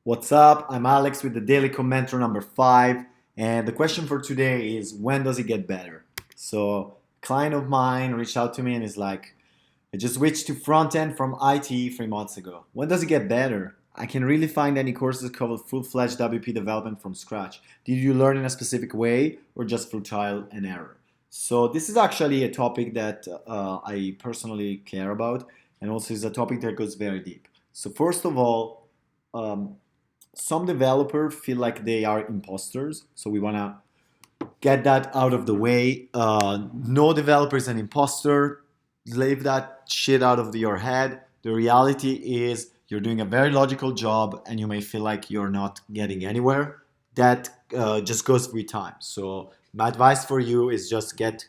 What's up? I'm Alex with the Daily Commentor number 5, and the question for today is when does it get better? So, a client of mine reached out to me and is like, I just switched to front end from IT 3 months ago. When does it get better? I can really find any courses cover full-fledged WP development from scratch. Did you learn in a specific way or just through trial and error? So this is actually a topic that I personally care about, and also is a topic that goes very deep. So first of all, um, some developers feel like they are imposters, so we want to get that out of the way. No developer is an imposter. Leave that shit out of your head. The reality is you're doing a very logical job and you may feel like you're not getting anywhere. That just goes with time. So my advice for you is just get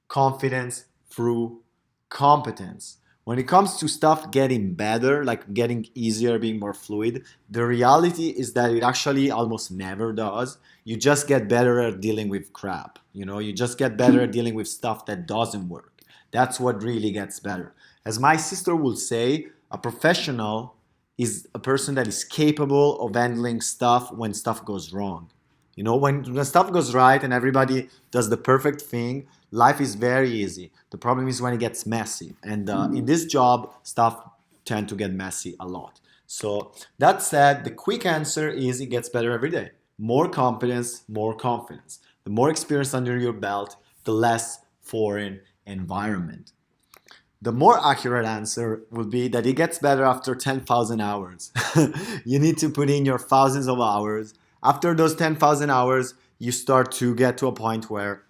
confidence through competence. When it comes to stuff getting better, like getting easier, being more fluid, the reality is that it actually almost never does. You just get better at dealing with crap. You just get better at dealing with stuff that doesn't work. That's what really gets better. As my sister would say, a professional is a person that is capable of handling stuff when stuff goes wrong. When stuff goes right and everybody does the perfect thing, life is very easy. The problem is when it gets messy. And in this job, stuff tend to get messy a lot. So that said, the quick answer is it gets better every day. More competence, more confidence. The more experience under your belt, the less foreign environment. The more accurate answer would be that it gets better after 10,000 hours. You need to put in your thousands of hours. After those 10,000 hours, you start to get to a point where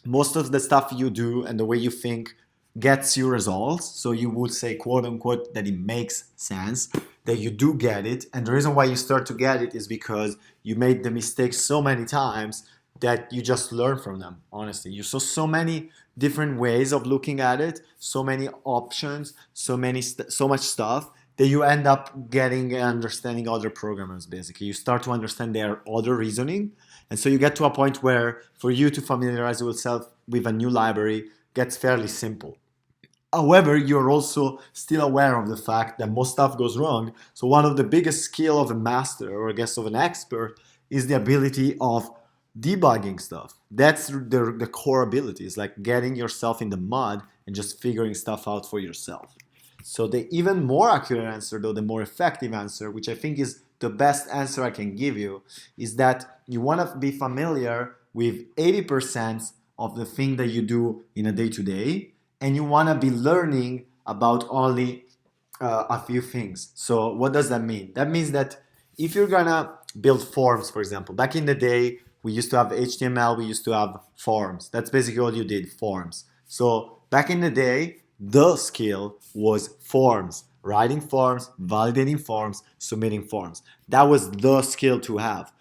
most of the stuff you do and the way you think gets you results. So you would say, quote unquote, that it makes sense, that you do get it. And the reason why you start to get it is because you made the mistakes so many times that you just learn from them, honestly. You saw so many different ways of looking at it, so many options, so much stuff that you end up getting and understanding other programmers, basically. You start to understand their other reasoning. And so you get to a point where for you to familiarize yourself with a new library gets fairly simple. However, you're also still aware of the fact that most stuff goes wrong. So one of the biggest skill of a master, or I guess of an expert, is the ability of debugging stuff. That's the core ability. It's like getting yourself in the mud and just figuring stuff out for yourself. So the even more accurate answer, though, the more effective answer, which I think is the best answer I can give you, is that you want to be familiar with 80% of the thing that you do in a day-to-day, and you want to be learning about only a few things. So what does that mean? That means that if you're gonna build forms, for example, back in the day, we used to have HTML, we used to have forms. That's basically all you did, forms. So back in the day, the skill was forms, writing forms, validating forms, submitting forms. That was the skill to have.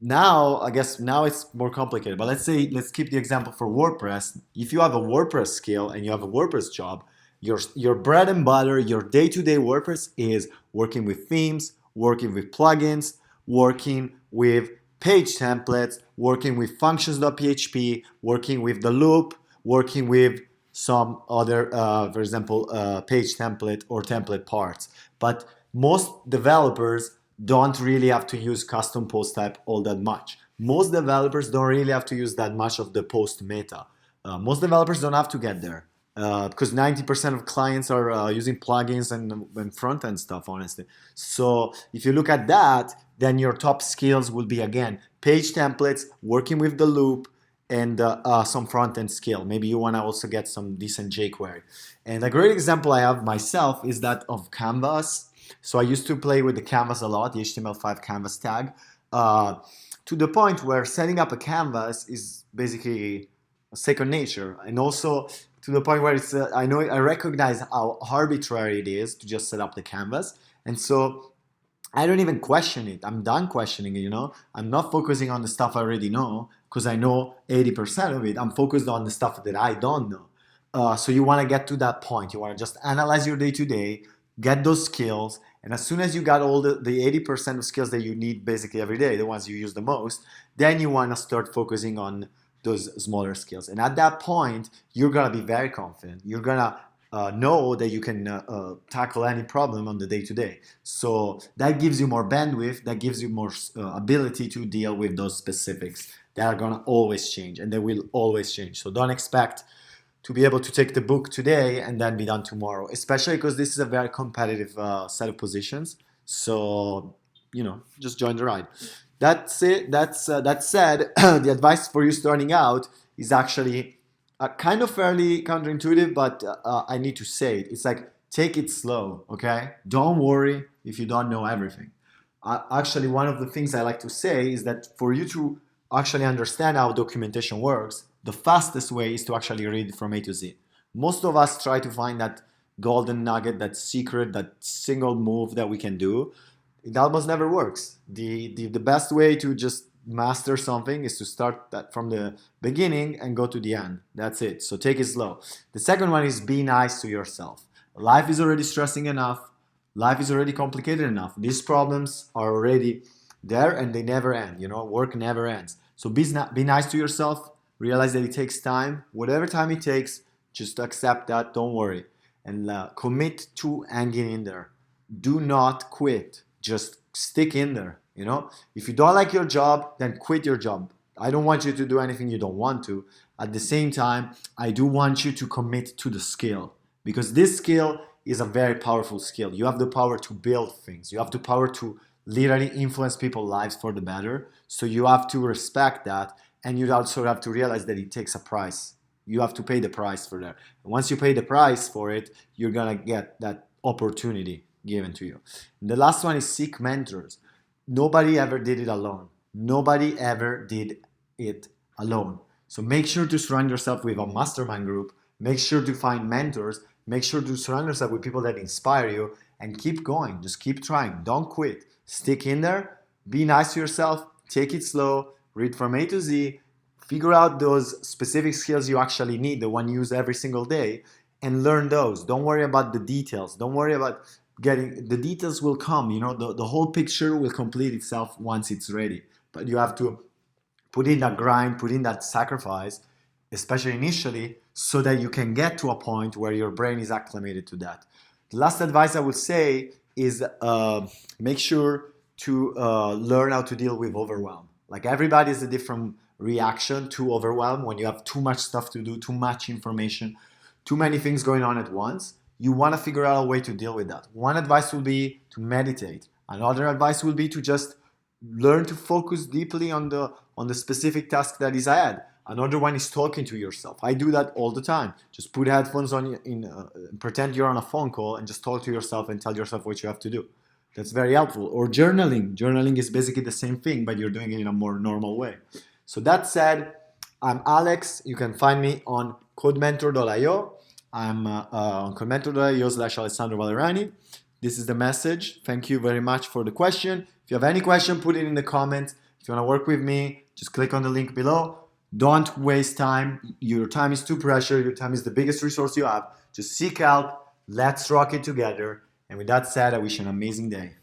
Now, I guess now it's more complicated, but let's keep the example for WordPress. If you have a WordPress skill and you have a WordPress job, your bread and butter, your day-to-day WordPress is working with themes, working with plugins, working with page templates, working with functions.php, working with the loop, working with some other, for example, page template or template parts. But most developers don't really have to use custom post type all that much. Most developers don't really have to use that much of the post meta. Most developers don't have to get there because 90% of clients are using plugins and front-end stuff, honestly. So if you look at that, then your top skills will be, again, page templates, working with the loop, and some front-end skill. Maybe you want to also get some decent jQuery. And a great example I have myself is that of Canvas. So I used to play with the canvas a lot, the HTML5 canvas tag, to the point where setting up a canvas is basically second nature. And also to the point where I recognize how arbitrary it is to just set up the canvas. And so I don't even question it. I'm done questioning it. I'm not focusing on the stuff I already know because I know 80% of it. I'm focused on the stuff that I don't know. So you want to get to that point. You want to just analyze your day-to-day, get those skills, and as soon as you got all the 80% of skills that you need basically every day, the ones you use the most, then you want to start focusing on those smaller skills. And at that point, you're going to be very confident. You're going to know that you can tackle any problem on the day to day. So that gives you more bandwidth, that gives you more ability to deal with those specifics that are gonna always change, and they will always change. So don't expect to be able to take the book today and then be done tomorrow, especially because this is a very competitive set of positions. So, just join the ride. That's it. That said, the advice for you starting out is actually kind of fairly counterintuitive, but I need to say it. It's like, take it slow, okay? Don't worry if you don't know everything. Actually, one of the things I like to say is that for you to actually understand how documentation works, the fastest way is to actually read from A to Z. Most of us try to find that golden nugget, that secret, that single move that we can do. It almost never works. The best way to just master something is to start that from the beginning and go to the end. That's it. So take it slow. The second one is be nice to yourself. Life is already stressing enough. Life is already complicated enough. These problems are already there and they never end. Work never ends. So be nice to yourself. Realize that it takes time. Whatever time it takes, just accept that. Don't worry. And commit to hanging in there. Do not quit. Just stick in there. If you don't like your job, then quit your job. I don't want you to do anything you don't want to. At the same time, I do want you to commit to the skill, because this skill is a very powerful skill. You have the power to build things. You have the power to literally influence people's lives for the better. So you have to respect that, and you also have to realize that it takes a price. You have to pay the price for that. And once you pay the price for it, you're gonna get that opportunity given to you. And the last one is seek mentors. Nobody ever did it alone. Nobody ever did it alone. So make sure to surround yourself with a mastermind group. Make sure to find mentors. Make sure to surround yourself with people that inspire you, and keep going. Just keep trying. Don't quit. Stick in there. Be nice to yourself. Take it slow. Read from A to Z. Figure out those specific skills you actually need, the one you use every single day, and learn those. Don't worry about the details. Don't worry about the details will come. The whole picture will complete itself once it's ready. But you have to put in that grind, put in that sacrifice, especially initially, so that you can get to a point where your brain is acclimated to that. The last advice I would say is make sure to learn how to deal with overwhelm. Like, everybody has a different reaction to overwhelm. When you have too much stuff to do, too much information, too many things going on at once, you want to figure out a way to deal with that. One advice will be to meditate. Another advice will be to just learn to focus deeply on the specific task that is ahead. Another one is talking to yourself. I do that all the time. Just put headphones on, pretend you're on a phone call, and just talk to yourself and tell yourself what you have to do. That's very helpful. Or journaling. Journaling is basically the same thing, but you're doing it in a more normal way. So that said, I'm Alex. You can find me on codementor.io. I'm on codementor.io/Alessandro Valerani. This is the message. Thank you very much for the question. If you have any question, put it in the comments. If you want to work with me, just click on the link below. Don't waste time. Your time is too precious. Your time is the biggest resource you have. Just seek help. Let's rock it together. And with that said, I wish you an amazing day.